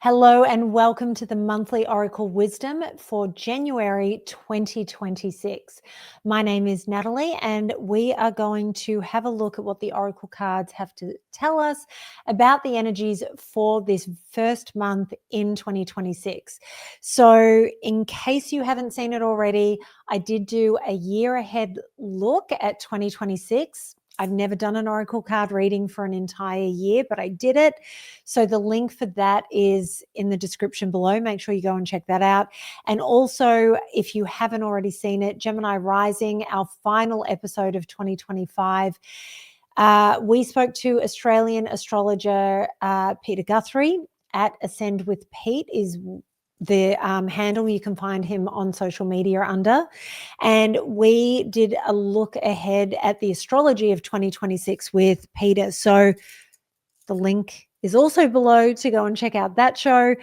Hello and welcome to the monthly Oracle Wisdom for January 2026. My name is Natalie and we are going to have a look at what the Oracle cards have to tell us about the energies for this first month in 2026. So in case you haven't seen it already, I did do a year ahead look at 2026. I've never done an Oracle card reading for an entire year, but I did it. So the link for that is in the description below. Make sure you go and check that out. And also, if you haven't already seen it, Gemini Rising, our final episode of 2025, we spoke to Australian astrologer Peter Guthrie at Ascend with Pete is the handle you can find him on social media under. And we did a look ahead at the astrology of 2026 with Peter. So the link is also below to go and check out that show.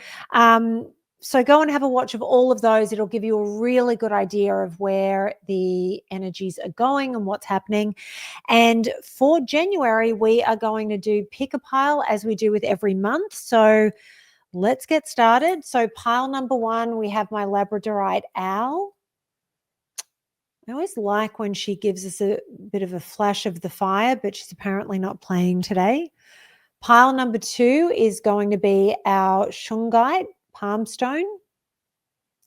So go and have a watch of all of those. It'll give you a really good idea of where the energies are going and what's happening. And for January, we are going to do pick a pile as we do with every month. So let's get started. So pile number one, we have my Labradorite owl. I always like when she gives us a bit of a flash of the fire, but she's apparently not playing today. Pile number two is going to be our Shungite palm stone,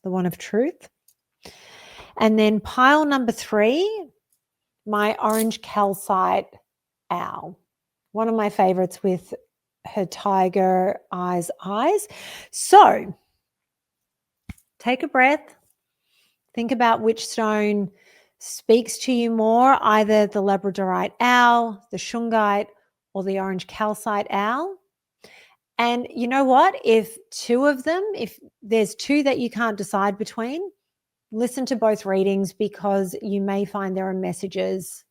the one of truth. And then pile number three, my orange calcite owl, one of my favorites with her tiger eyes. So take a breath, think about which stone speaks to you more, either the Labradorite owl, the Shungite, or the orange calcite owl. And you know what? If there's two that you can't decide between, listen to both readings because you may find there are messages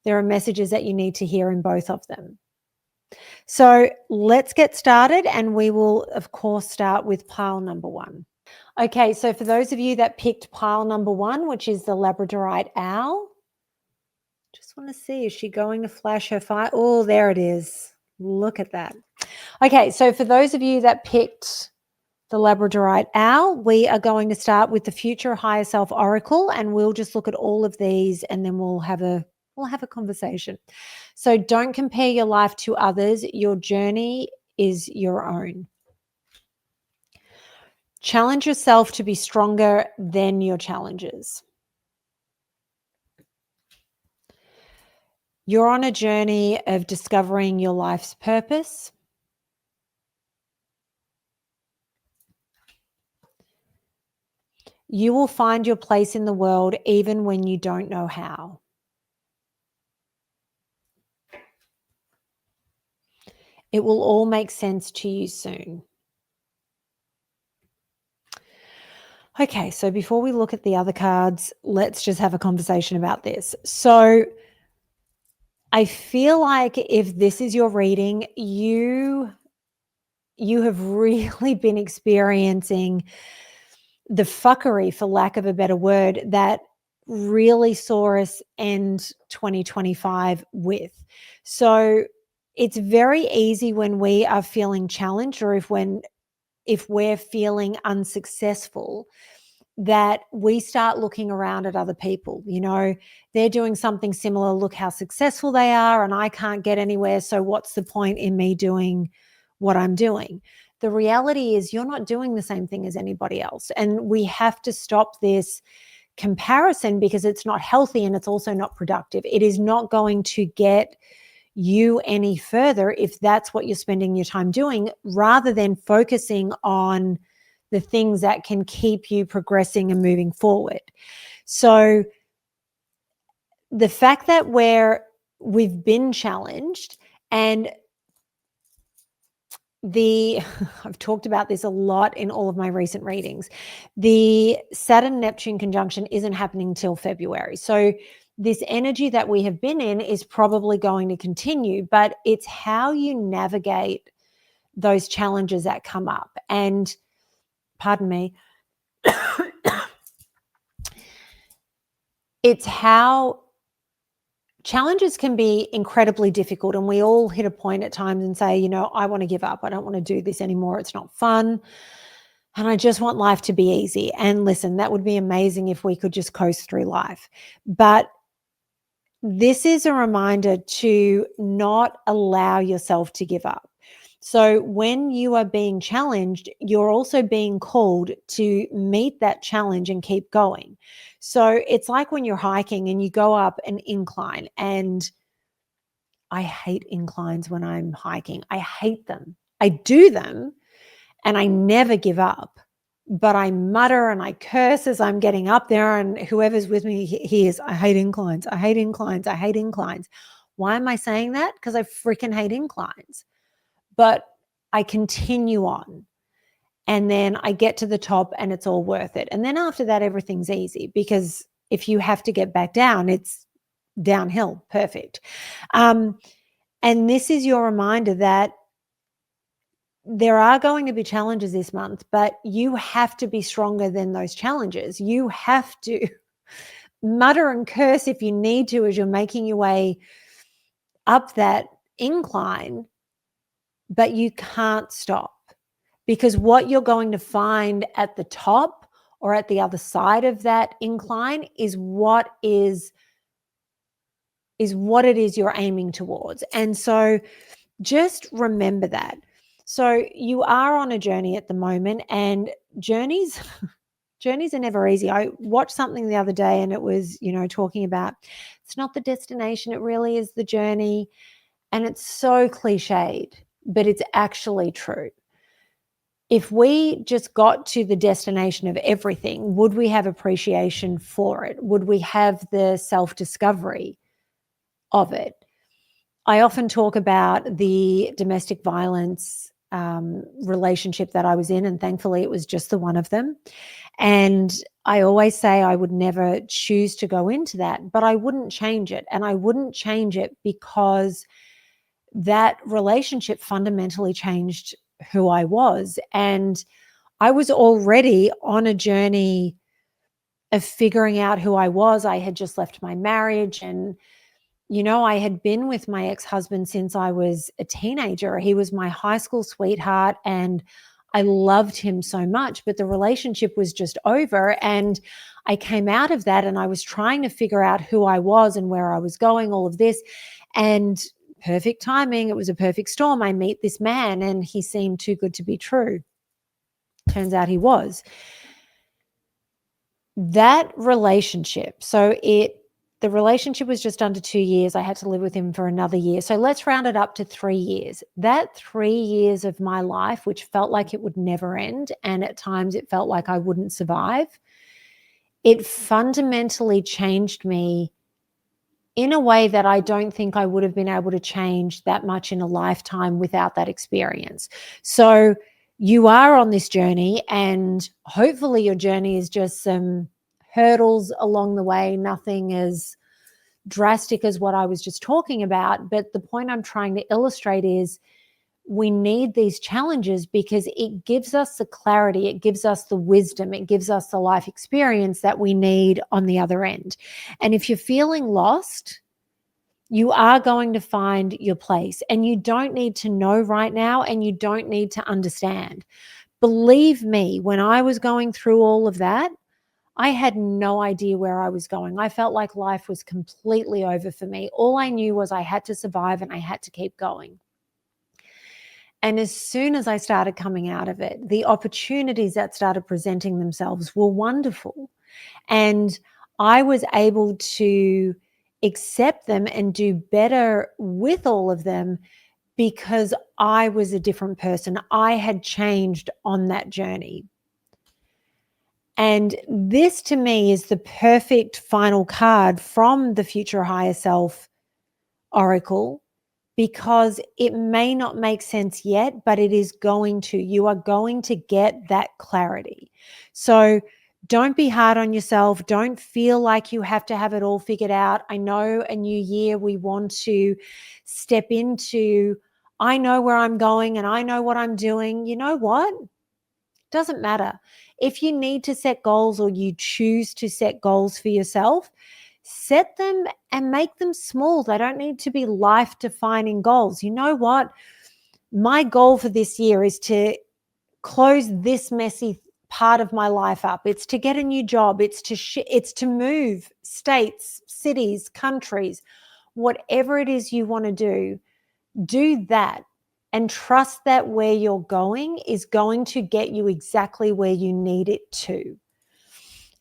that you need to hear in both of them. So let's get started, and we will, of course, start with pile number one. Okay, so for those of you that picked pile number one, which is the Labradorite owl, just want to see, is she going to flash her fire? Oh, there it is. Look at that. Okay, so for those of you that picked the Labradorite owl, we are going to start with the Future Higher Self Oracle, and we'll just look at all of these, and then we'll have a conversation. So don't compare your life to others. Your journey is your own. Challenge yourself to be stronger than your challenges. You're on a journey of discovering your life's purpose. You will find your place in the world even when you don't know how. It will all make sense to you soon. Okay, so before we look at the other cards, let's just have a conversation about this. So I feel like if this is your reading, you have really been experiencing the fuckery, for lack of a better word, that really saw us end 2025 with. So it's very easy when we are feeling challenged, or if we're feeling unsuccessful, that we start looking around at other people. You know, they're doing something similar. Look how successful they are, and I can't get anywhere. So what's the point in me doing what I'm doing? The reality is you're not doing the same thing as anybody else. And we have to stop this comparison because it's not healthy and it's also not productive. It is not going to get you any further if that's what you're spending your time doing, rather than focusing on the things that can keep you progressing and moving forward. So the fact that we've been challenged, and I've talked about this a lot in all of my recent readings. The Saturn-Neptune conjunction isn't happening till February. So this energy that we have been in is probably going to continue, but it's how you navigate those challenges that come up. And pardon me, it's how challenges can be incredibly difficult, and we all hit a point at times and say, I want to give up. I don't want to do this anymore. It's not fun. And I just want life to be easy. And listen, that would be amazing if we could just coast through life. But this is a reminder to not allow yourself to give up. So when you are being challenged, you're also being called to meet that challenge and keep going. So it's like when you're hiking and you go up an incline, and I hate inclines when I'm hiking. I hate them. I do them and I never give up, but I mutter and I curse as I'm getting up there, and whoever's with me hears, I hate inclines. I hate inclines. I hate inclines. Why am I saying that? Because I freaking hate inclines. But I continue on, and then I get to the top and it's all worth it. And then after that, everything's easy, because if you have to get back down, it's downhill. Perfect. And this is your reminder that there are going to be challenges this month, but you have to be stronger than those challenges. You have to mutter and curse if you need to as you're making your way up that incline, but you can't stop, because what you're going to find at the top or at the other side of that incline is what it is you're aiming towards. And so just remember that. So you are on a journey at the moment, and journeys are never easy. I watched something the other day, and it was, talking about it's not the destination, it really is the journey. And it's so cliched, but it's actually true. If we just got to the destination of everything, would we have appreciation for it? Would we have the self-discovery of it? I often talk about the domestic violence relationship that I was in, and thankfully it was just the one of them. And I always say I would never choose to go into that, but I wouldn't change it. And I wouldn't change it because that relationship fundamentally changed who I was. And I was already on a journey of figuring out who I was. I had just left my marriage, and I had been with my ex-husband since I was a teenager. He was my high school sweetheart, and I loved him so much, but the relationship was just over. And I came out of that, and I was trying to figure out who I was and where I was going, all of this. And perfect timing. It was a perfect storm. I meet this man, and he seemed too good to be true. Turns out he was. That relationship, the relationship was just under 2 years. I had to live with him for another year. So let's round it up to 3 years. That 3 years of my life, which felt like it would never end, and at times it felt like I wouldn't survive, it fundamentally changed me in a way that I don't think I would have been able to change that much in a lifetime without that experience. So you are on this journey, and hopefully your journey is just some hurdles along the way, nothing as drastic as what I was just talking about. But the point I'm trying to illustrate is we need these challenges because it gives us the clarity, it gives us the wisdom, it gives us the life experience that we need on the other end. And if you're feeling lost, you are going to find your place, and you don't need to know right now, and you don't need to understand. Believe me, when I was going through all of that, I had no idea where I was going. I felt like life was completely over for me. All I knew was I had to survive and I had to keep going. And as soon as I started coming out of it, the opportunities that started presenting themselves were wonderful. And I was able to accept them and do better with all of them because I was a different person. I had changed on that journey. And this to me is the perfect final card from the Future Higher Self Oracle, because it may not make sense yet, but it is going to. You are going to get that clarity. So don't be hard on yourself. Don't feel like you have to have it all figured out. I know a new year we want to step into, I know where I'm going and I know what I'm doing. You know what? Doesn't matter. If you need to set goals or you choose to set goals for yourself, set them and make them small. They don't need to be life-defining goals. You know what? My goal for this year is to close this messy part of my life up. It's to get a new job. It's to move states, cities, countries, whatever it is you want to do that, and trust that where you're going is going to get you exactly where you need it to.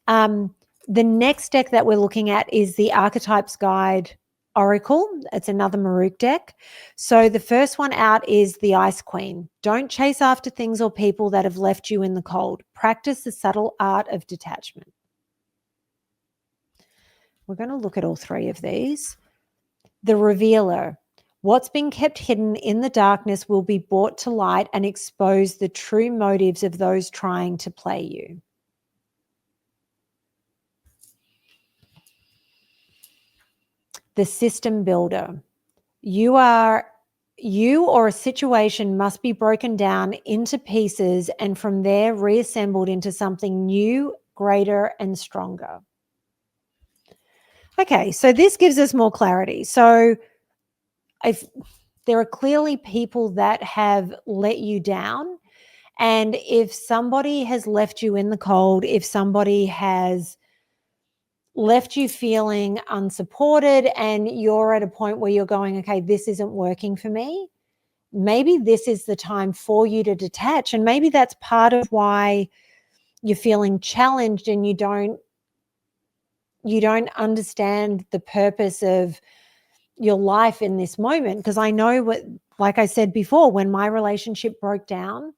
The next deck that we're looking at is the Archetypes Guide Oracle. It's another Mahrukh deck. So the first one out is the Ice Queen. Don't chase after things or people that have left you in the cold. Practice the subtle art of detachment. We're going to look at all three of these. The Revealer. What's been kept hidden in the darkness will be brought to light and expose the true motives of those trying to play you. The System Builder. You or a situation must be broken down into pieces and from there reassembled into something new, greater, and stronger. Okay, so this gives us more clarity. So there are clearly people that have let you down. And if somebody has left you in the cold, if somebody has left you feeling unsupported and you're at a point where you're going, okay, this isn't working for me, maybe this is the time for you to detach. And maybe that's part of why you're feeling challenged and you don't understand the purpose of your life in this moment. Because I know like I said before, when my relationship broke down,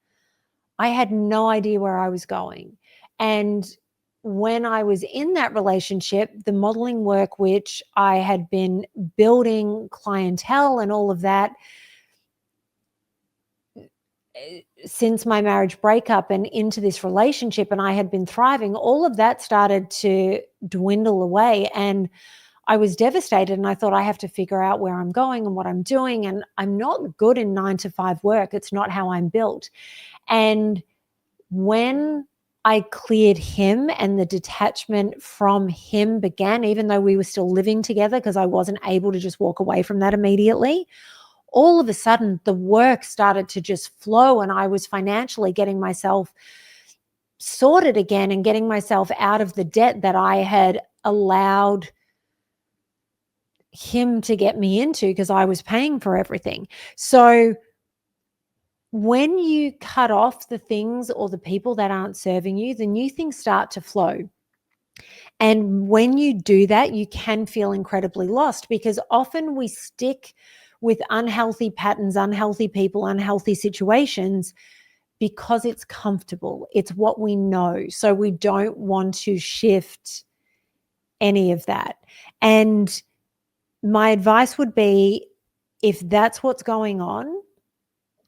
I had no idea where I was going. And when I was in that relationship, the modeling work, which I had been building clientele and all of that since my marriage breakup and into this relationship, and I had been thriving, all of that started to dwindle away. And I was devastated, and I thought, I have to figure out where I'm going and what I'm doing. And I'm not good in 9-to-5 work. It's not how I'm built. And when I cleared him and the detachment from him began, even though we were still living together, because I wasn't able to just walk away from that immediately, all of a sudden the work started to just flow, and I was financially getting myself sorted again and getting myself out of the debt that I had allowed him to get me into because I was paying for everything. So when you cut off the things or the people that aren't serving you, the new things start to flow. And when you do that, you can feel incredibly lost, because often we stick with unhealthy patterns, unhealthy people, unhealthy situations because it's comfortable. It's what we know. So we don't want to shift any of that. And my advice would be, if that's what's going on,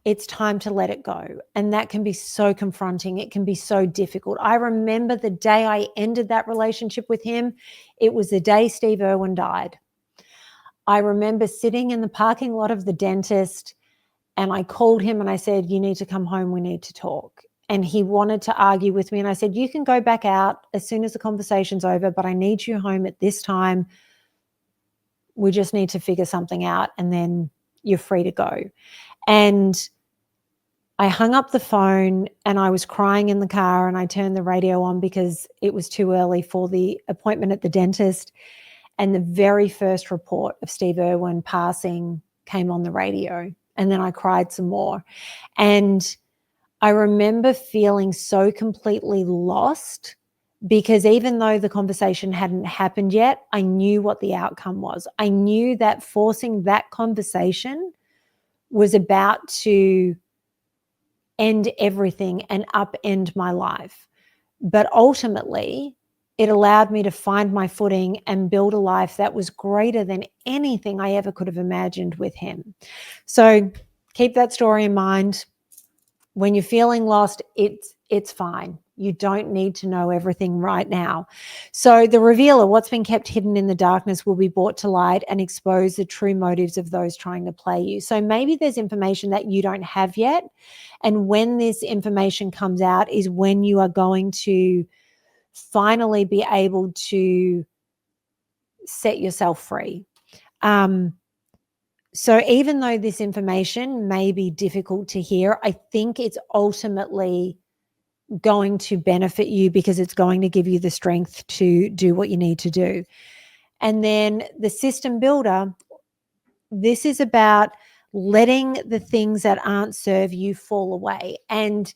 it's time to let it go. And that can be so confronting. It can be so difficult. I remember the day I ended that relationship with him. It was the day Steve Irwin died. I remember sitting in the parking lot of the dentist, and I called him and I said, you need to come home. We need to talk. And he wanted to argue with me. And I said, you can go back out as soon as the conversation's over, but I need you home at this time. We just need to figure something out, and then you're free to go. And I hung up the phone and I was crying in the car, and I turned the radio on because it was too early for the appointment at the dentist. And the very first report of Steve Irwin passing came on the radio. And then I cried some more. And I remember feeling so completely lost, because even though the conversation hadn't happened yet, I knew what the outcome was. I knew that forcing that conversation was about to end everything and upend my life. But ultimately, it allowed me to find my footing and build a life that was greater than anything I ever could have imagined with him. So keep that story in mind. When you're feeling lost, it's fine. You don't need to know everything right now. So the Revealer, what's been kept hidden in the darkness will be brought to light and expose the true motives of those trying to play you. So maybe there's information that you don't have yet. And when this information comes out is when you are going to finally be able to set yourself free. So even though this information may be difficult to hear, I think it's ultimately going to benefit you because it's going to give you the strength to do what you need to do. And then the system builder, this is about letting the things that aren't serve you fall away. And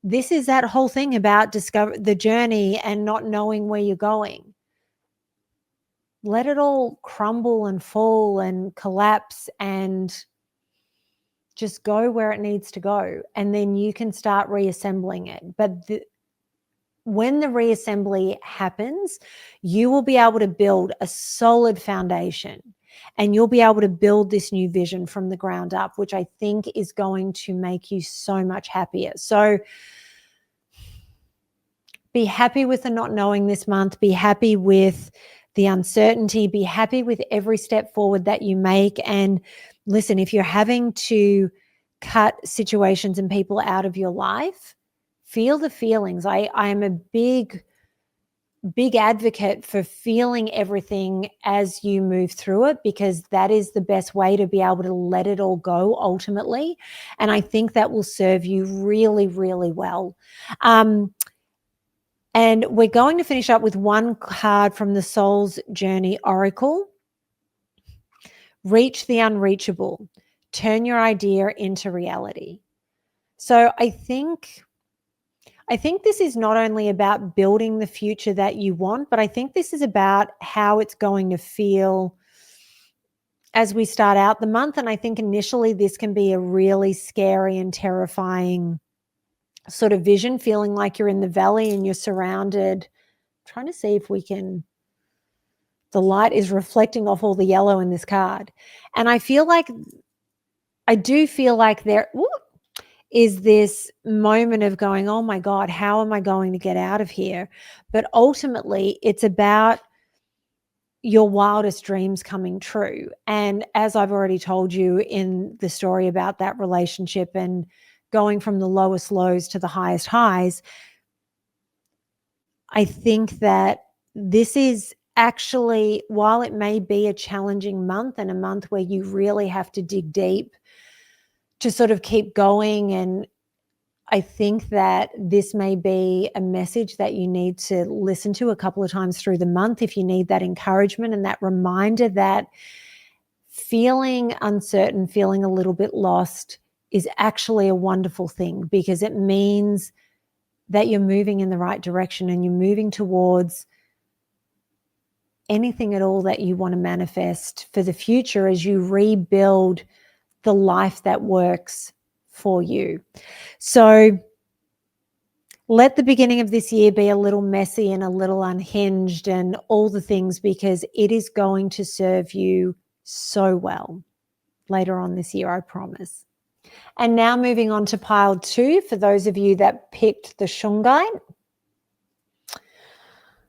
this is that whole thing about discover the journey and not knowing where you're going. Let it all crumble and fall and collapse and just go where it needs to go. And then you can start reassembling it. But when the reassembly happens, you will be able to build a solid foundation and you'll be able to build this new vision from the ground up, which I think is going to make you so much happier. So be happy with the not knowing this month. Be happy with the uncertainty. Be happy with every step forward that you make. And listen, if you're having to cut situations and people out of your life, feel the feelings. I am a big advocate for feeling everything as you move through it, because that is the best way to be able to let it all go ultimately. And I think that will serve you really, really well. And we're going to finish up with one card from the Soul's Journey Oracle. Reach the unreachable. Turn your idea into reality. So I think this is not only about building the future that you want, but I think this is about how it's going to feel as we start out the month. And I think initially this can be a really scary and terrifying sort of vision, feeling like you're in the valley and you're surrounded. I'm trying to see if we can, the light is reflecting off all the yellow in this card. And I do feel like there is this moment of going, oh my God, how am I going to get out of here? But ultimately it's about your wildest dreams coming true. And as I've already told you in the story about that relationship and going from the lowest lows to the highest highs, I think that this is actually, while it may be a challenging month and a month where you really have to dig deep to sort of keep going, and I think that this may be a message that you need to listen to a couple of times through the month if you need that encouragement and that reminder that feeling uncertain, feeling a little bit lost is actually a wonderful thing, because it means that you're moving in the right direction and you're moving towards anything at all that you want to manifest for the future as you rebuild the life that works for you. So let the beginning of this year be a little messy and a little unhinged and all the things, because it is going to serve you so well later on this year, I promise. And now moving on to pile 2 for those of you that picked the Shungite.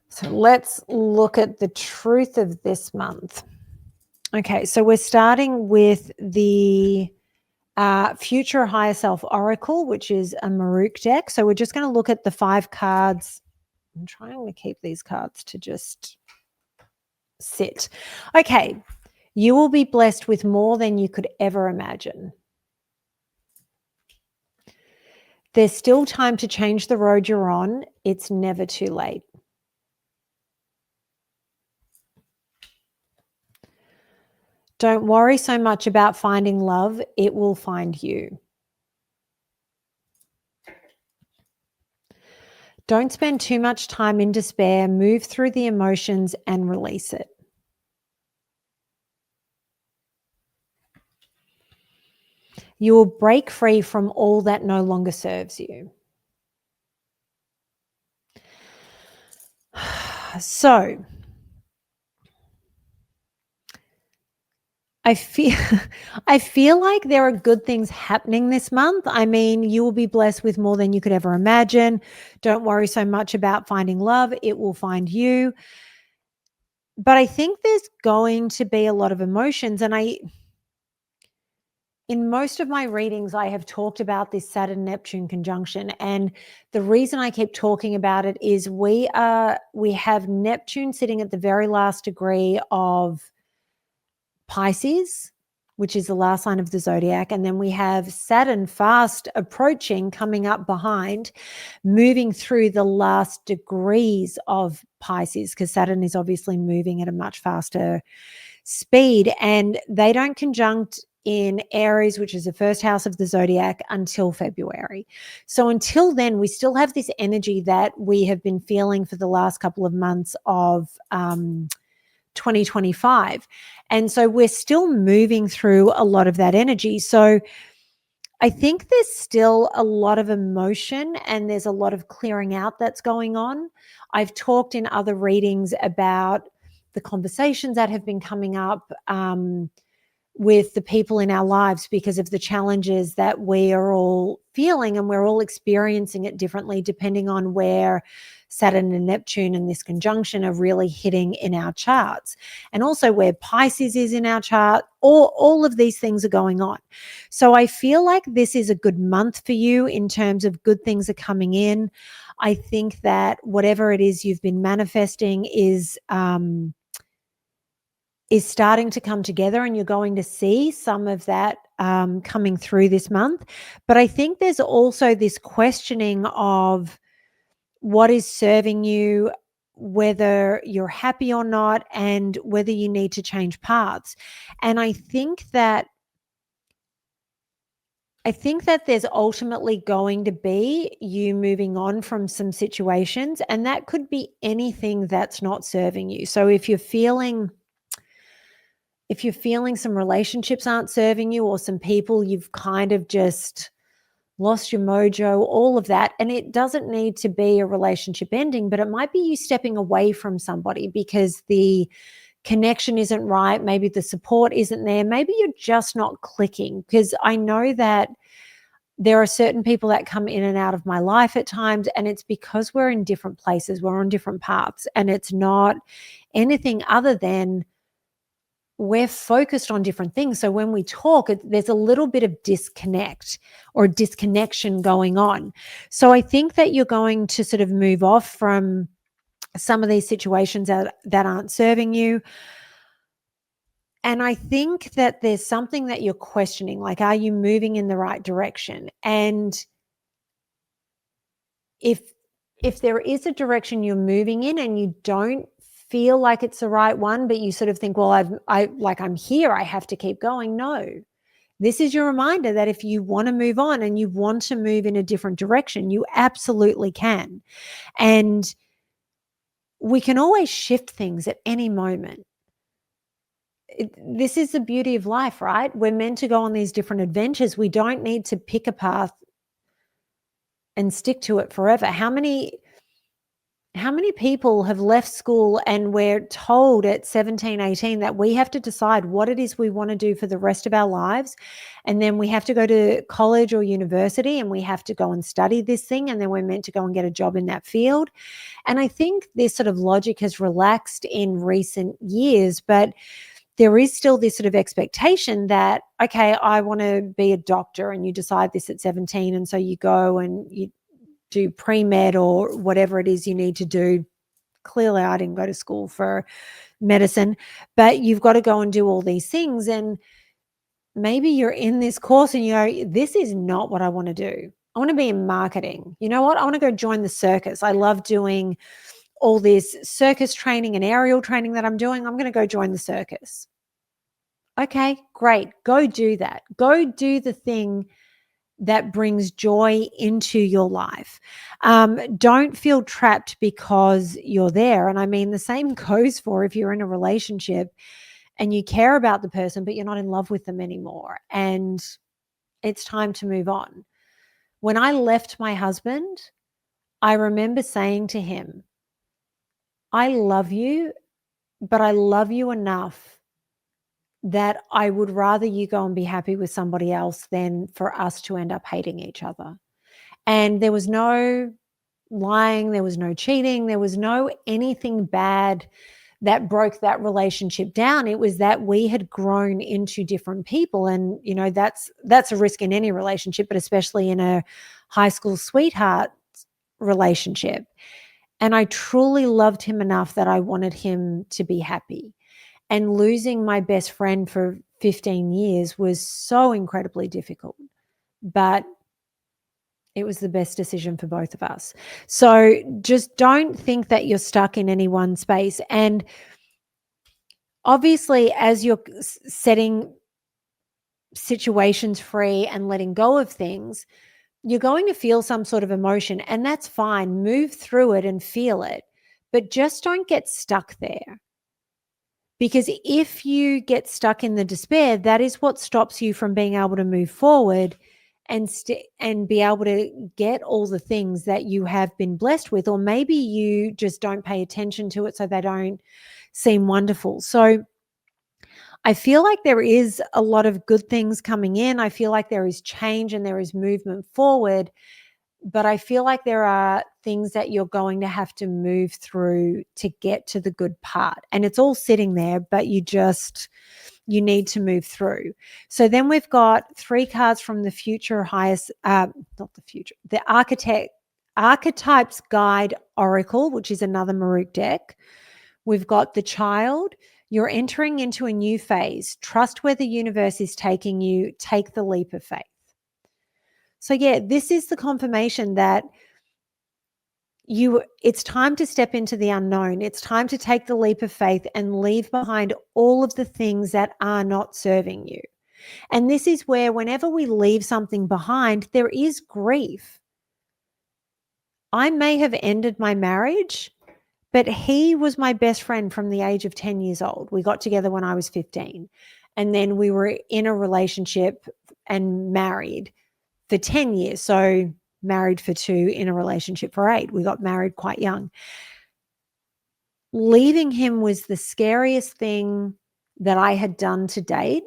So let's look at the truth of this month. Okay, so we're starting with the Future Higher Self Oracle, which is a MahrukhX deck. So we're just going to look at the 5 cards. I'm trying to keep these cards to just sit. Okay, you will be blessed with more than you could ever imagine. There's still time to change the road you're on. It's never too late. Don't worry so much about finding love. It will find you. Don't spend too much time in despair. Move through the emotions and release it. You will break free from all that no longer serves you. So I feel like there are good things happening this month. I mean, you will be blessed with more than you could ever imagine. Don't worry so much about finding love. It will find you. But I think there's going to be a lot of emotions, and in most of my readings, I have talked about this Saturn-Neptune conjunction. And the reason I keep talking about it is we have Neptune sitting at the very last degree of Pisces, which is the last sign of the zodiac. And then we have Saturn fast approaching, coming up behind, moving through the last degrees of Pisces, because Saturn is obviously moving at a much faster speed. And they don't conjunct in Aries, which is the first house of the zodiac, until February. So until then, we still have this energy that we have been feeling for the last couple of months of 2025. And so we're still moving through a lot of that energy. So I think there's still a lot of emotion and there's a lot of clearing out that's going on. I've talked in other readings about the conversations that have been coming up with the people in our lives because of the challenges that we are all feeling, and we're all experiencing it differently depending on where Saturn and Neptune and this conjunction are really hitting in our charts, and also where Pisces is in our chart. All of these things are going on. So I feel like this is a good month for you in terms of good things are coming in. I think that whatever it is you've been manifesting is starting to come together, and you're going to see some of that coming through this month. But I think there's also this questioning of what is serving you, whether you're happy or not, and whether you need to change paths. And I think that there's ultimately going to be you moving on from some situations, and that could be anything that's not serving you. So if you're feeling some relationships aren't serving you, or some people you've kind of just lost your mojo, all of that. And it doesn't need to be a relationship ending, but it might be you stepping away from somebody because the connection isn't right. Maybe the support isn't there. Maybe you're just not clicking, because I know that there are certain people that come in and out of my life at times, and it's because we're in different places. We're on different paths, and it's not anything other than we're focused on different things. So when we talk, there's a little bit of disconnect or disconnection going on. So I think that you're going to sort of move off from some of these situations that aren't serving you. And I think that there's something that you're questioning, like, are you moving in the right direction? And if there is a direction you're moving in and you don't feel like it's the right one, but you sort of think, well, I'm here, I have to keep going. No, this is your reminder that if you want to move on and you want to move in a different direction, you absolutely can. And we can always shift things at any moment. This is the beauty of life, right? We're meant to go on these different adventures. We don't need to pick a path and stick to it forever. How many people have left school and we're told at 17, 18 that we have to decide what it is we want to do for the rest of our lives. And then we have to go to college or university and we have to go and study this thing. And then we're meant to go and get a job in that field. And I think this sort of logic has relaxed in recent years, but there is still this sort of expectation that, okay, I want to be a doctor, and you decide this at 17. And so you go and you do pre-med or whatever it is you need to do. Clearly, I didn't go to school for medicine, but you've got to go and do all these things. And maybe you're in this course and you go, this is not what I want to do. I want to be in marketing. You know what? I want to go join the circus. I love doing all this circus training and aerial training that I'm doing. I'm going to go join the circus. Okay, great. Go do that. Go do the thing that brings joy into your life. Don't feel trapped because you're there. And I mean, the same goes for if you're in a relationship and you care about the person, but you're not in love with them anymore. And it's time to move on. When I left my husband, I remember saying to him, I love you, but I love you enough that I would rather you go and be happy with somebody else than for us to end up hating each other. And there was no lying, there was no cheating, there was no anything bad that broke that relationship down. It was that we had grown into different people. And, that's a risk in any relationship, but especially in a high school sweetheart relationship. And I truly loved him enough that I wanted him to be happy. And losing my best friend for 15 years was so incredibly difficult, but it was the best decision for both of us. So just don't think that you're stuck in any one space. And obviously, as you're setting situations free and letting go of things, you're going to feel some sort of emotion, and that's fine. Move through it and feel it, but just don't get stuck there. Because if you get stuck in the despair, that is what stops you from being able to move forward and be able to get all the things that you have been blessed with, or maybe you just don't pay attention to it, so they don't seem wonderful. So I feel like there is a lot of good things coming in. I feel like there is change and there is movement forward, but I feel like there are things that you're going to have to move through to get to the good part. And it's all sitting there, but you need to move through. So then we've got 3 cards from the future highest, not the future, the Archetypes Guide Oracle, which is another Mahrukh deck. We've got the Child. You're entering into a new phase. Trust where the universe is taking you. Take the leap of faith. So yeah, this is the confirmation that it's time to step into the unknown. It's time to take the leap of faith and leave behind all of the things that are not serving you. And this is where whenever we leave something behind, there is grief. I may have ended my marriage, but he was my best friend from the age of 10 years old. We got together when I was 15. And then we were in a relationship and married for 10 years. So married for 2, in a relationship for 8. We got married quite young. Leaving him was the scariest thing that I had done to date.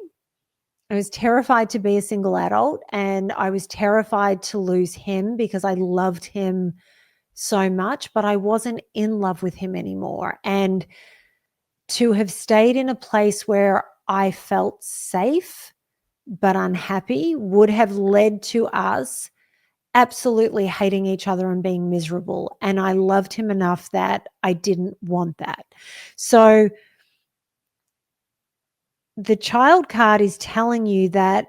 I was terrified to be a single adult, and I was terrified to lose him because I loved him so much, but I wasn't in love with him anymore. And to have stayed in a place where I felt safe but unhappy would have led to us absolutely hating each other and being miserable. And I loved him enough that I didn't want that. So the Child card is telling you that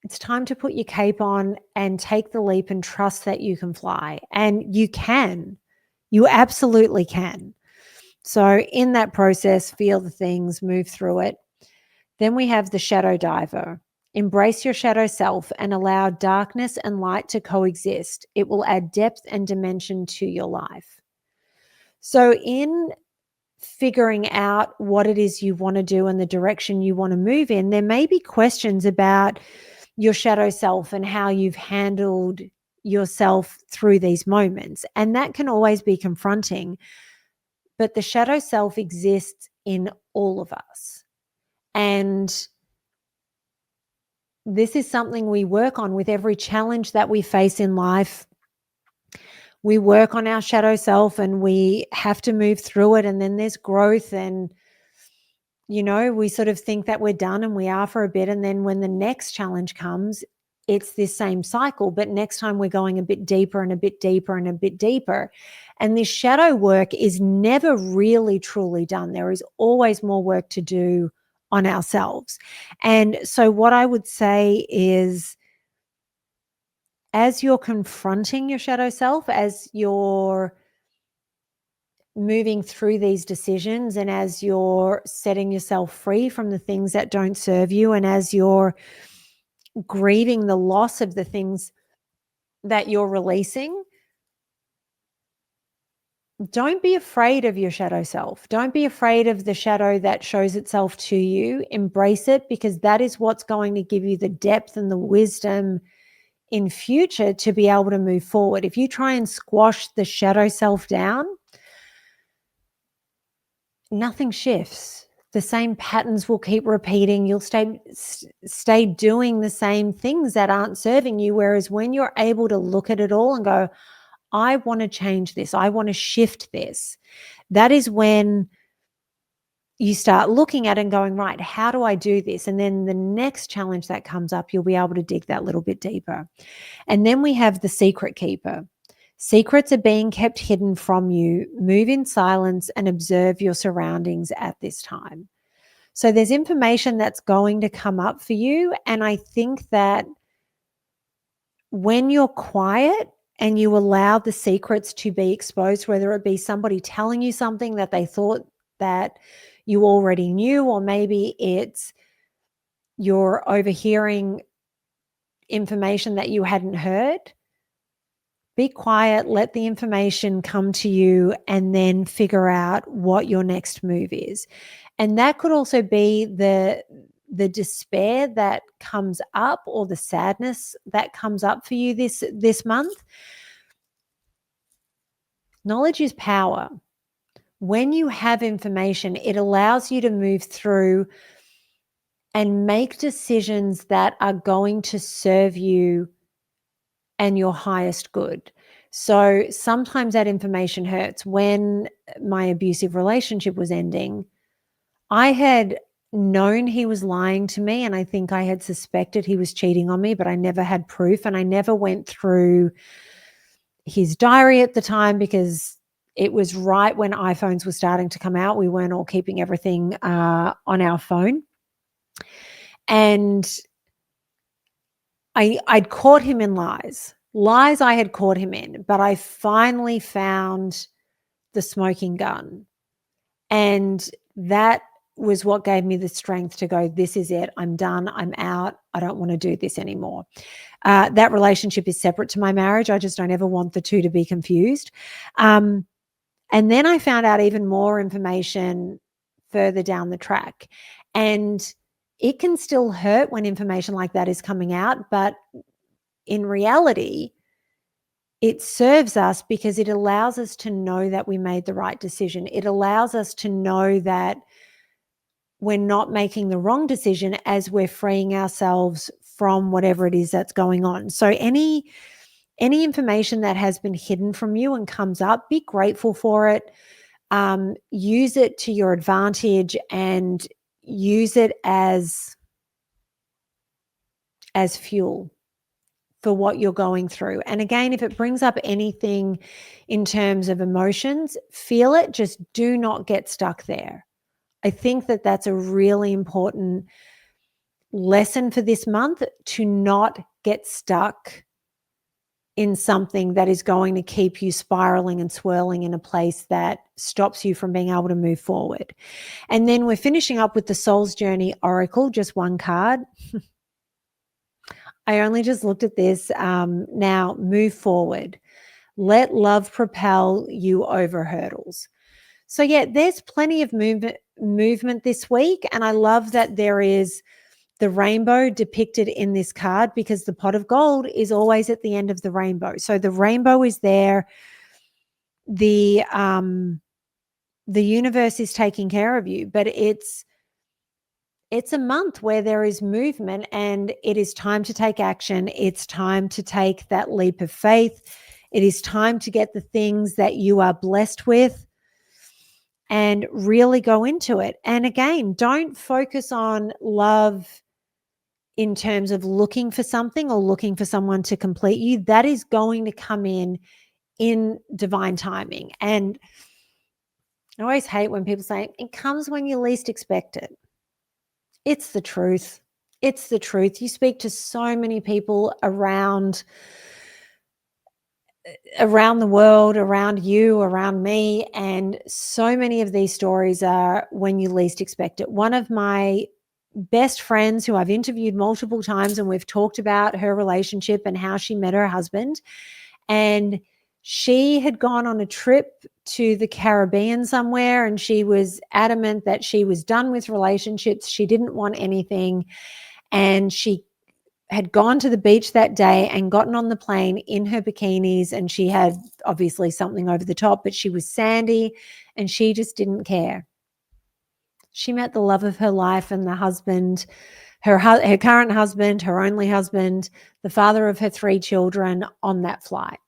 it's time to put your cape on and take the leap and trust that you can fly. And you can. You absolutely can. So in that process, feel the things, move through it. Then we have the Shadow Diver. Embrace your shadow self and allow darkness and light to coexist. It will add depth and dimension to your life. So in figuring out what it is you want to do and the direction you want to move in, there may be questions about your shadow self and how you've handled yourself through these moments. And that can always be confronting. But the shadow self exists in all of us. And this is something we work on with every challenge that we face in life. We work on our shadow self and we have to move through it. And then there's growth, and, we sort of think that we're done, and we are for a bit. And then when the next challenge comes, it's this same cycle, but next time we're going a bit deeper and a bit deeper and a bit deeper. And this shadow work is never really truly done. There is always more work to do on ourselves. And so what I would say is, as you're confronting your shadow self, as you're moving through these decisions, and as you're setting yourself free from the things that don't serve you, and as you're grieving the loss of the things that you're releasing, don't be afraid of your shadow self. Don't be afraid of the shadow that shows itself to you. Embrace it, because that is what's going to give you the depth and the wisdom in future to be able to move forward. If you try and squash the shadow self down, nothing shifts. The same patterns will keep repeating. You'll stay doing the same things that aren't serving you. Whereas when you're able to look at it all and go, I want to change this, I want to shift this, that is when you start looking at it and going, right, how do I do this? And then the next challenge that comes up, you'll be able to dig that little bit deeper. And then we have the secret keeper. Secrets are being kept hidden from you. Move in silence and observe your surroundings at this time. So there's information that's going to come up for you. And I think that when you're quiet and you allow the secrets to be exposed, whether it be somebody telling you something that they thought that you already knew, or maybe it's you're overhearing information that you hadn't heard, be quiet, let the information come to you, and then figure out what your next move is. And that could also be the despair that comes up, or the sadness that comes up for you this month. Knowledge is power. When you have information, it allows you to move through and make decisions that are going to serve you and your highest good. So sometimes that information hurts. When my abusive relationship was ending, I had known he was lying to me, and I think I had suspected he was cheating on me, but I never had proof, and I never went through his diary at the time because it was right when iPhones were starting to come out. We weren't all keeping everything on our phone. And I'd caught him in lies. Lies I had caught him in, but I finally found the smoking gun. And that was what gave me the strength to go, this is it. I'm done. I'm out. I don't want to do this anymore. That relationship is separate to my marriage. I just don't ever want the two to be confused. And then I found out even more information further down the track. And it can still hurt when information like that is coming out, but in reality, it serves us because it allows us to know that we made the right decision. It allows us to know that we're not making the wrong decision as we're freeing ourselves from whatever it is that's going on. So any information that has been hidden from you and comes up, be grateful for it. Use it to your advantage and use it as fuel for what you're going through. And again, if it brings up anything in terms of emotions, feel it, just do not get stuck there. I think that that's a really important lesson for this month, to not get stuck in something that is going to keep you spiraling and swirling in a place that stops you from being able to move forward. And then we're finishing up with the Soul's Journey Oracle, just one card. I only just looked at this. Now, move forward. Let love propel you over hurdles. So yeah, there's plenty of movement this week. And I love that there is the rainbow depicted in this card, because the pot of gold is always at the end of the rainbow. So the rainbow is there. The universe is taking care of you, but it's a month where there is movement, and it is time to take action. It's time to take that leap of faith. It is time to get the things that you are blessed with and really go into it. And again, don't focus on love in terms of looking for something or looking for someone to complete you. That is going to come in divine timing. And I always hate when people say it comes when you least expect it. It's the truth. It's the truth. You speak to so many people around the world, around you, around me, and so many of these stories are when you least expect it. One of my best friends, who I've interviewed multiple times, and we've talked about her relationship and how she met her husband, and she had gone on a trip to the Caribbean somewhere, and she was adamant that she was done with relationships. She didn't want anything. And she had gone to the beach that day and gotten on the plane in her bikinis, and she had obviously something over the top, but she was sandy and she just didn't care. She met the love of her life, and the husband, her current husband, her only husband, the father of her 3 children, on that flight.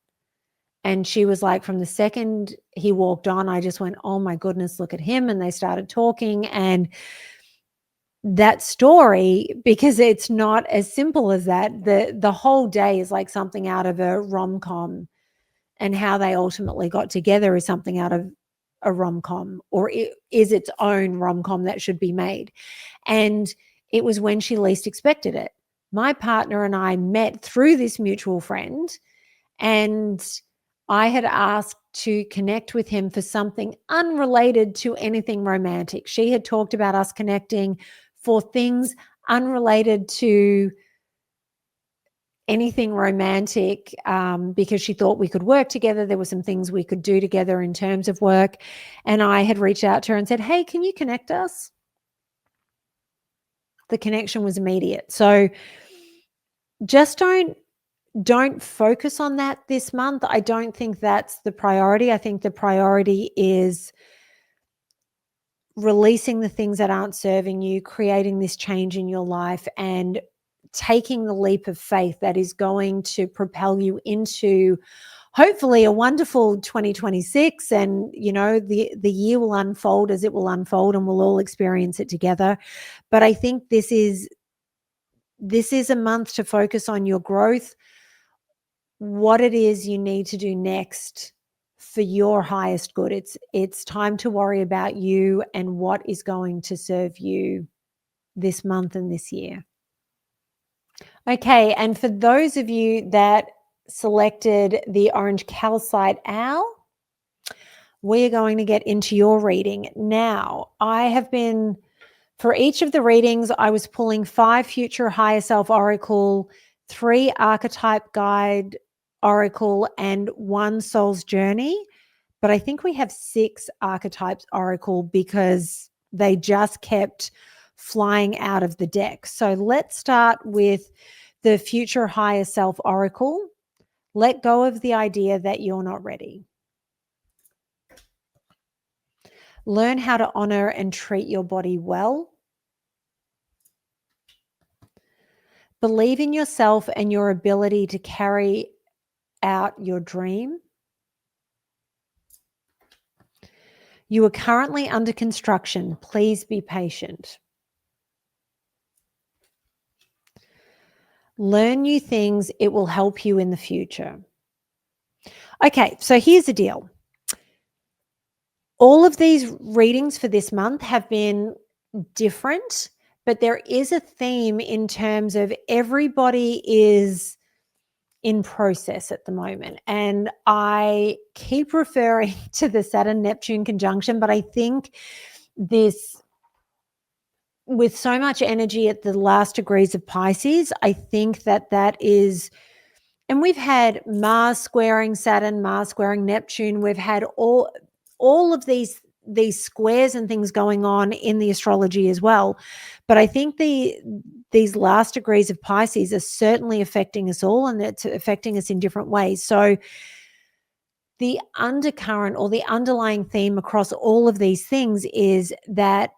And she was like, from the second he walked on, I just went, oh my goodness, look at him. And they started talking. And that story, because it's not as simple as that, the whole day is like something out of a rom-com, and how they ultimately got together is something out of a rom-com, or it is its own rom-com that should be made. And it was when she least expected it. My partner and I met through this mutual friend, and I had asked to connect with him for something unrelated to anything romantic. She had talked about us connecting for things unrelated to anything romantic, because she thought we could work together. There were some things we could do together in terms of work. And I had reached out to her and said, hey, can you connect us? The connection was immediate. So just don't focus on that this month. I don't think that's the priority. I think the priority is releasing the things that aren't serving you, creating this change in your life, and taking the leap of faith that is going to propel you into hopefully a wonderful 2026. And the year will unfold as it will unfold, and we'll all experience it together. But I think this is a month to focus on your growth, what it is you need to do next for your highest good. It's time to worry about you and what is going to serve you this month and this year. Okay, and for those of you that selected the orange calcite owl, we're going to get into your reading. Now, for each of the readings, I was pulling 5 future higher self oracle, 3 archetype guide oracle, and 1 soul's journey. But I think we have 6 archetypes oracle because they just kept flying out of the deck. So let's start with the future higher self oracle. Let go of the idea that you're not ready. Learn how to honor and treat your body well. Believe in yourself and your ability to carry out your dream. You are currently under construction. Please be patient. Learn new things. It will help you in the future. Okay, so here's the deal. All of these readings for this month have been different, but there is a theme in terms of everybody is in process at the moment. And I keep referring to the Saturn-Neptune conjunction, but I think this, with so much energy at the last degrees of Pisces, I think that is, and we've had Mars squaring Saturn, Mars squaring Neptune. We've had all of these squares and things going on in the astrology as well. But I think these last degrees of Pisces are certainly affecting us all, and it's affecting us in different ways. So the undercurrent or the underlying theme across all of these things is that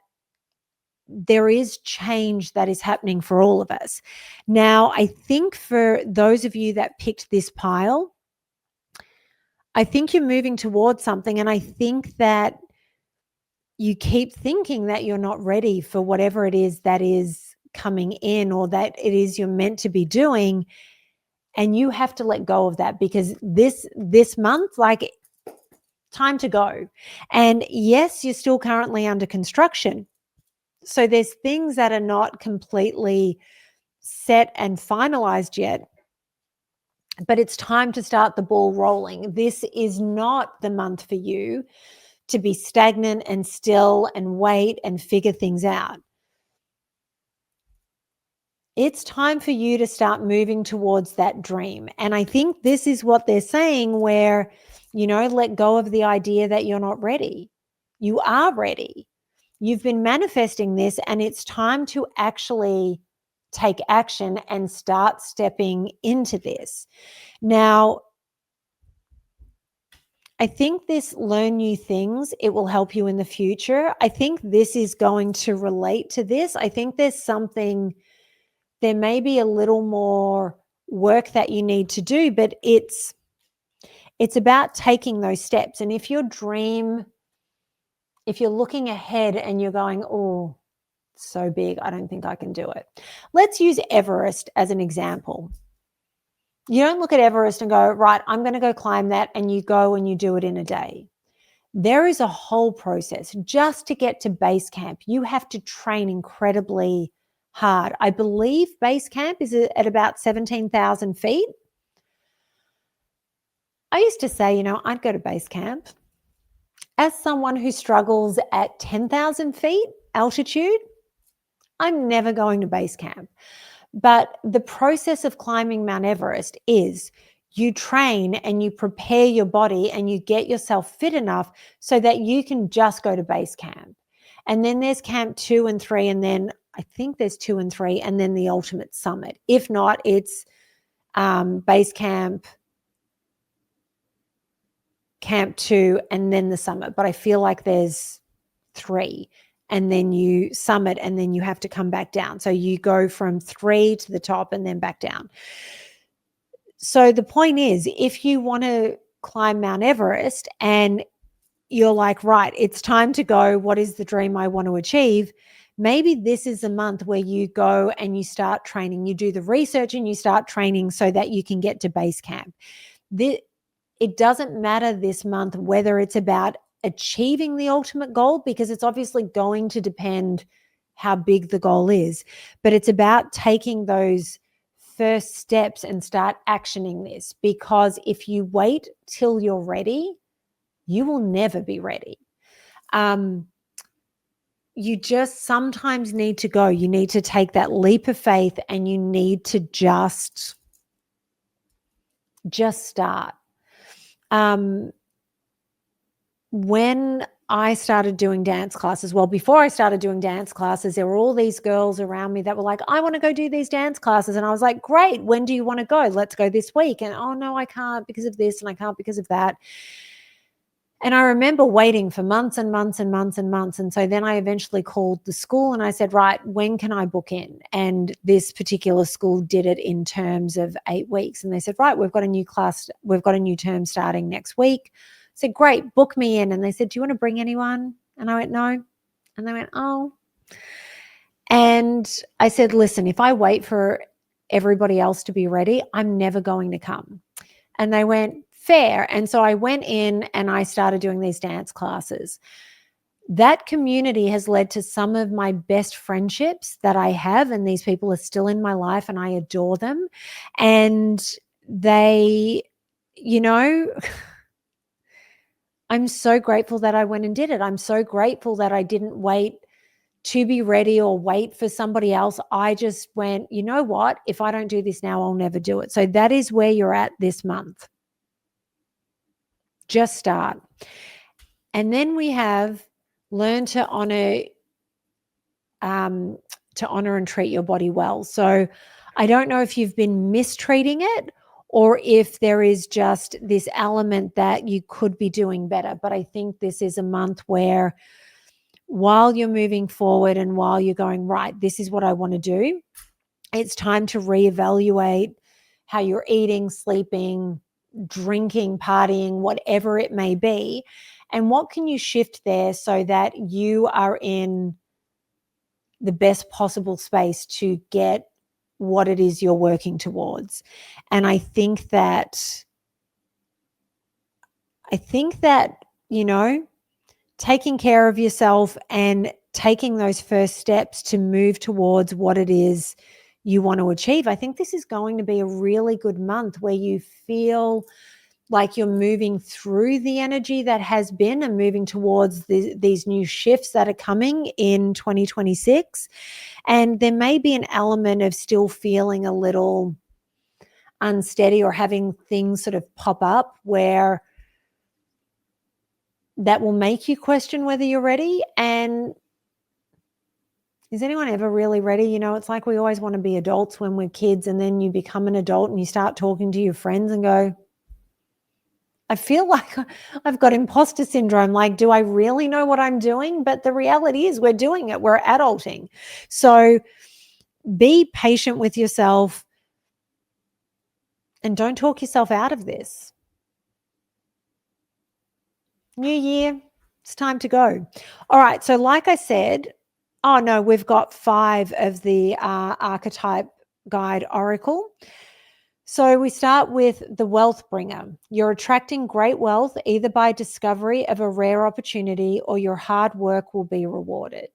there is change that is happening for all of us. Now, I think for those of you that picked this pile, I think you're moving towards something, and I think that you keep thinking that you're not ready for whatever it is that is coming in, or that it is you're meant to be doing, and you have to let go of that, because this month, like, time to go. And yes, you're still currently under construction, so there's things that are not completely set and finalized yet, but it's time to start the ball rolling. This is not the month for you to be stagnant and still and wait and figure things out. It's time for you to start moving towards that dream. And I think this is what they're saying, where, let go of the idea that you're not ready. You are ready. You've been manifesting this, and it's time to actually take action and start stepping into this. Now, I think this learn new things, it will help you in the future. I think this is going to relate to this. I think there may be a little more work that you need to do, but it's It's about taking those steps. And if you're looking ahead and you're going, oh, so big, I don't think I can do it. Let's use Everest as an example. You don't look at Everest and go, right, I'm going to go climb that, and you go and you do it in a day. There is a whole process just to get to base camp. You have to train incredibly hard. I believe base camp is at about 17,000 feet. I used to say, I'd go to base camp. As someone who struggles at 10,000 feet altitude, I'm never going to base camp. But the process of climbing Mount Everest is you train and you prepare your body and you get yourself fit enough so that you can just go to base camp. And then there's camp 2 and 3, and then I think there's 2 and 3, and then the ultimate summit. If not, it's base camp, camp 2, and then the summit. But I feel like there's 3. And then you summit, and then you have to come back down. So you go from 3 to the top and then back down. So the point is, if you want to climb Mount Everest and you're like, right, it's time to go, what is the dream I want to achieve? Maybe this is a month where you go and you start training. You do the research and you start training so that you can get to base camp. It doesn't matter this month whether it's about achieving the ultimate goal, because it's obviously going to depend how big the goal is, but it's about taking those first steps and start actioning this, because if you wait till you're ready, you will never be ready. You just sometimes need to go. You need to take that leap of faith, and you need to just start. When I started doing dance classes, well, before I started doing dance classes, there were all these girls around me that were like, I want to go do these dance classes. And I was like, great, when do you want to go? Let's go this week. And oh no, I can't because of this, and I can't because of that. And I remember waiting for months and months and months and months. And so then I eventually called the school and I said, right, when can I book in? And this particular school did it in terms of 8 weeks. And they said, right, we've got a new class. We've got a new term starting next week. I said, great, book me in. And they said, do you want to bring anyone? And I went, no. And they went, oh. And I said, listen, if I wait for everybody else to be ready, I'm never going to come. And they went, fair. And so I went in and I started doing these dance classes. That community has led to some of my best friendships that I have, and these people are still in my life and I adore them. And they, I'm so grateful that I went and did it. I'm so grateful that I didn't wait to be ready or wait for somebody else. I just went, you know what? If I don't do this now, I'll never do it. So that is where you're at this month. Just start. And then we have learn to honor and treat your body well. So I don't know if you've been mistreating it or if there is just this element that you could be doing better. But I think this is a month where while you're moving forward and while you're going, right, this is what I want to do, it's time to reevaluate how you're eating, sleeping, drinking, partying, whatever it may be. And what can you shift there so that you are in the best possible space to get what it is you're working towards? And I think that, taking care of yourself and taking those first steps to move towards what it is you want to achieve, I think this is going to be a really good month where you feel like you're moving through the energy that has been and moving towards these new shifts that are coming in 2026. And there may be an element of still feeling a little unsteady or having things sort of pop up where that will make you question whether you're ready. And is anyone ever really ready? It's like we always want to be adults when we're kids, and then you become an adult and you start talking to your friends and go, I feel like I've got imposter syndrome. Like, do I really know what I'm doing? But the reality is we're doing it. We're adulting. So be patient with yourself and don't talk yourself out of this. New year, it's time to go. All right. So, like I said, oh no, we've got 5 of the archetype guide oracle. So we start with the wealth bringer. You're attracting great wealth either by discovery of a rare opportunity or your hard work will be rewarded.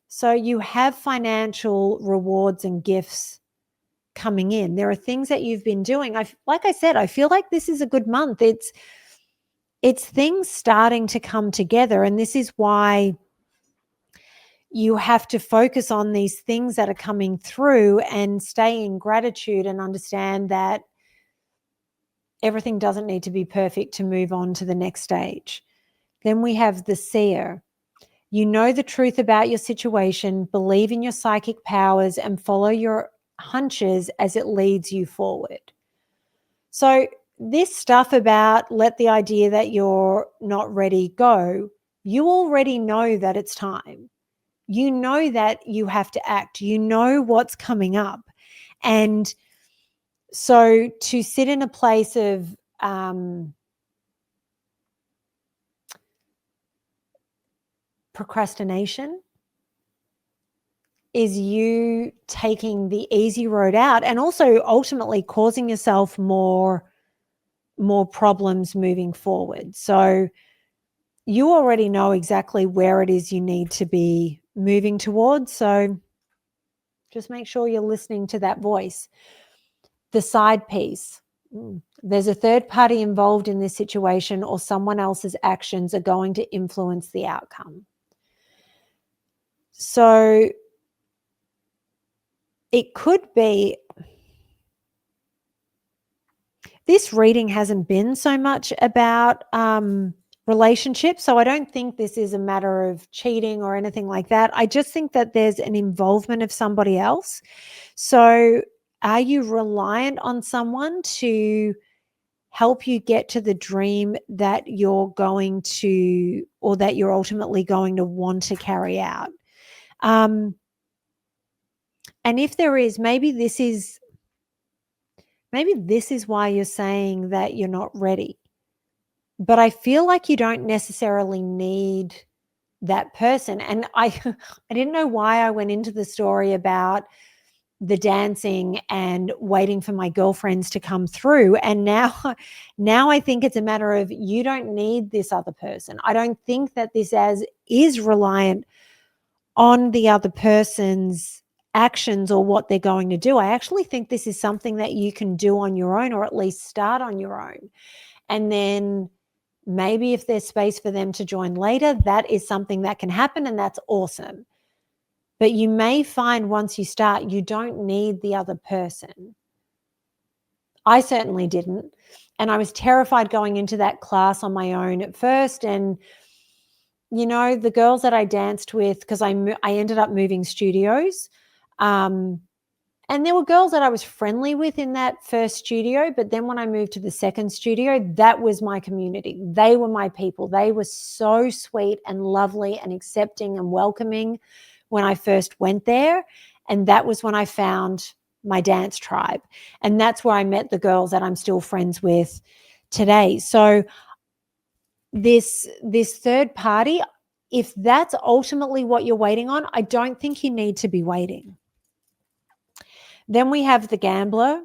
So you have financial rewards and gifts coming in. There are things that you've been doing. Like I said, I feel like this is a good month. It's things starting to come together, and this is why you have to focus on these things that are coming through and stay in gratitude and understand that everything doesn't need to be perfect to move on to the next stage. Then we have the seer. You know the truth about your situation, believe in your psychic powers, and follow your hunches as it leads you forward. So this stuff about let the idea that you're not ready go, you already know that it's time. You know that you have to act. You know what's coming up. And so to sit in a place of procrastination is you taking the easy road out and also ultimately causing yourself more problems moving forward. So you already know exactly where it is you need to be moving towards. So just make sure you're listening to that voice. The side piece. There's a third party involved in this situation, or someone else's actions are going to influence the outcome. So it could be, this reading hasn't been so much about relationships, so I don't think this is a matter of cheating or anything like that. I just think that there's an involvement of somebody else. So are you reliant on someone to help you get to the dream that you're going to, or that you're ultimately going to want to carry out? And if there is, maybe this is why you're saying that you're not ready. But I feel like you don't necessarily need that person. And I didn't know why I went into the story about the dancing and waiting for my girlfriends to come through. And now I think it's a matter of you don't need this other person. I don't think that this is reliant on the other person's actions or what they're going to do. I actually think this is something that you can do on your own, or at least start on your own. And then maybe if there's space for them to join later, that is something that can happen, and that's awesome. But you may find once you start, you don't need the other person. I certainly didn't. And I was terrified going into that class on my own at first. And, you know, the girls that I danced with, because I ended up moving studios. And there were girls that I was friendly with in that first studio. But then when I moved to the second studio, that was my community. They were my people. They were so sweet and lovely and accepting and welcoming when I first went there. And that was when I found my dance tribe. And that's where I met the girls that I'm still friends with today. So this third party, if that's ultimately what you're waiting on, I don't think you need to be waiting. Then we have the gambler.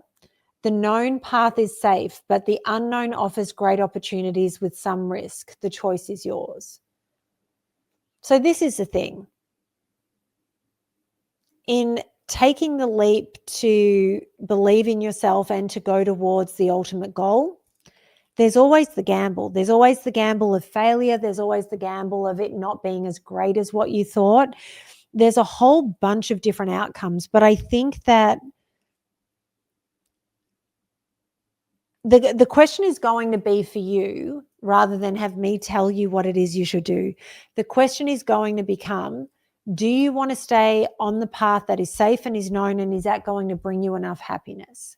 The known path is safe, but the unknown offers great opportunities with some risk. The choice is yours. So this is the thing. In taking the leap to believe in yourself and to go towards the ultimate goal, there's always the gamble. There's always the gamble of failure. There's always the gamble of it not being as great as what you thought. There's a whole bunch of different outcomes, but I think that the question is going to be for you, rather than have me tell you what it is you should do. The question is going to become, do you want to stay on the path that is safe and is known, and is that going to bring you enough happiness?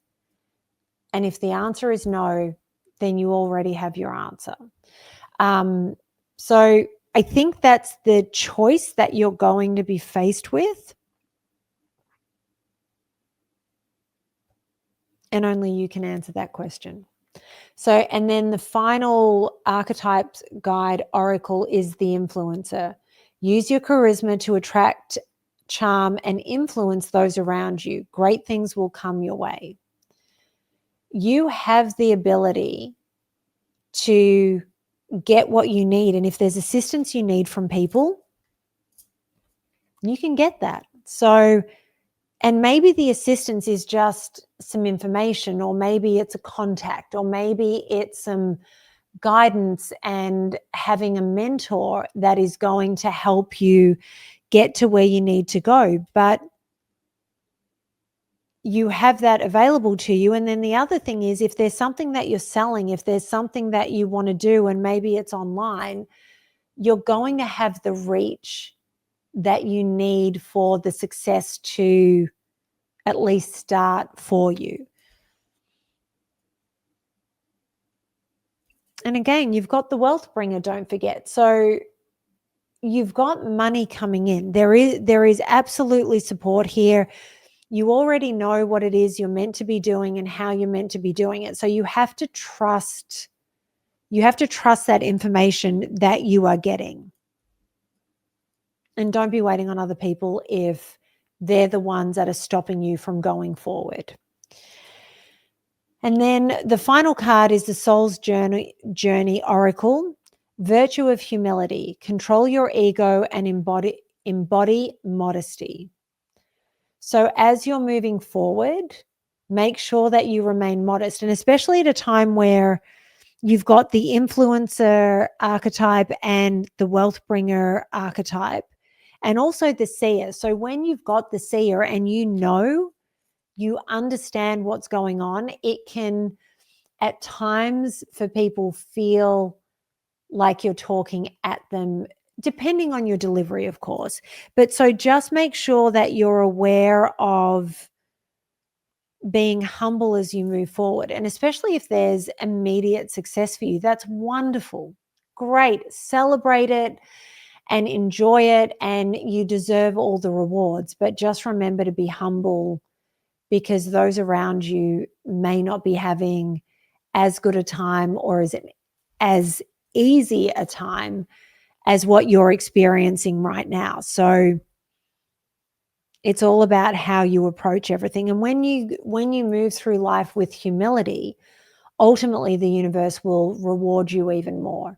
And if the answer is no, then you already have your answer. So I think that's the choice that you're going to be faced with. And only you can answer that question. So, and then the final archetypes guide oracle is the influencer. Use your charisma to attract, charm, and influence those around you. Great things will come your way. You have the ability to get what you need. And if there's assistance you need from people, you can get that. So, and maybe the assistance is just some information, or maybe it's a contact, or maybe it's some guidance and having a mentor that is going to help you get to where you need to go. But you have that available to you. And then the other thing is, if there's something that you're selling, if there's something that you want to do, and maybe it's online, you're going to have the reach that you need for the success to at least start for you. And again, you've got the wealth bringer, don't forget. So you've got money coming in. There is absolutely support here. You already know what it is you're meant to be doing and how you're meant to be doing it. So you have to trust that information that you are getting. And don't be waiting on other people if they're the ones that are stopping you from going forward. And then the final card is the Soul's Journey Oracle, Virtue of Humility. Control your ego and embody modesty. So as you're moving forward, make sure that you remain modest, and especially at a time where you've got the influencer archetype and the wealth bringer archetype, and also the seer. So when you've got the seer and you understand what's going on, it can at times for people feel like you're talking at them, depending on your delivery, of course. But so just make sure that you're aware of being humble as you move forward. And especially if there's immediate success for you, that's wonderful. Great. Celebrate it and enjoy it, and you deserve all the rewards. But just remember to be humble, because those around you may not be having as good a time or as easy a time as what you're experiencing right now. So it's all about how you approach everything. And when you move through life with humility, ultimately the universe will reward you even more.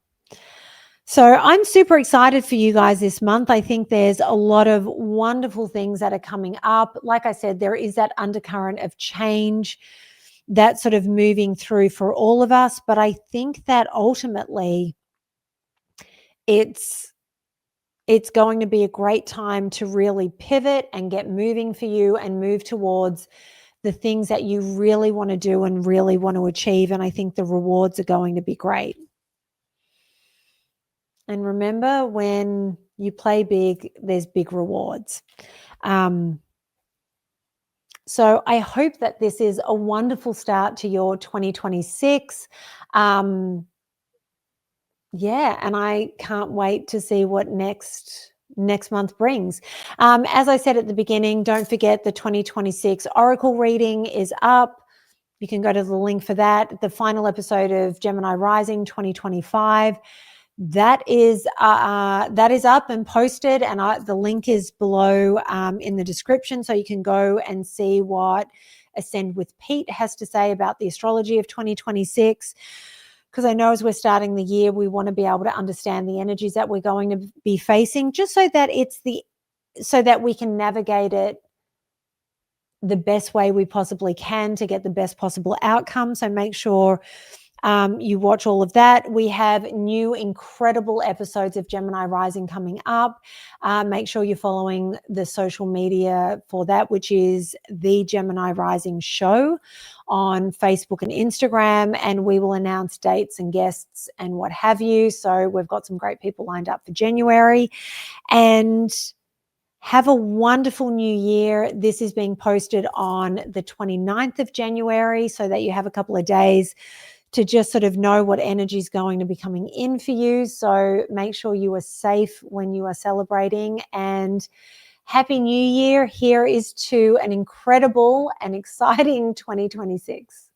So I'm super excited for you guys this month. I think there's a lot of wonderful things that are coming up. Like I said, there is that undercurrent of change that's sort of moving through for all of us. But I think that ultimately it's going to be a great time to really pivot and get moving for you and move towards the things that you really want to do and really want to achieve. And I think the rewards are going to be great. And remember, when you play big, there's big rewards. So I hope that this is a wonderful start to your 2026. Yeah, and I can't wait to see what next month brings. As I said at the beginning, don't forget the 2026 Oracle reading is up. You can go to the link for that. The final episode of Gemini Rising 2025. That is up and posted, and the link is below in the description, so you can go and see what Ascend with Pete has to say about the astrology of 2026. Because I know as we're starting the year, we want to be able to understand the energies that we're going to be facing, just so that we can navigate it the best way we possibly can to get the best possible outcome. So make sure you watch all of that. We have new incredible episodes of Gemini Rising coming up. Make sure you're following the social media for that, which is the Gemini Rising Show on Facebook and Instagram. And we will announce dates and guests and what have you. So we've got some great people lined up for January. And have a wonderful new year. This is being posted on the 29th of January, so that you have a couple of days to just sort of know what energy is going to be coming in for you. So make sure you are safe when you are celebrating, and Happy New Year. Here is to an incredible and exciting 2026.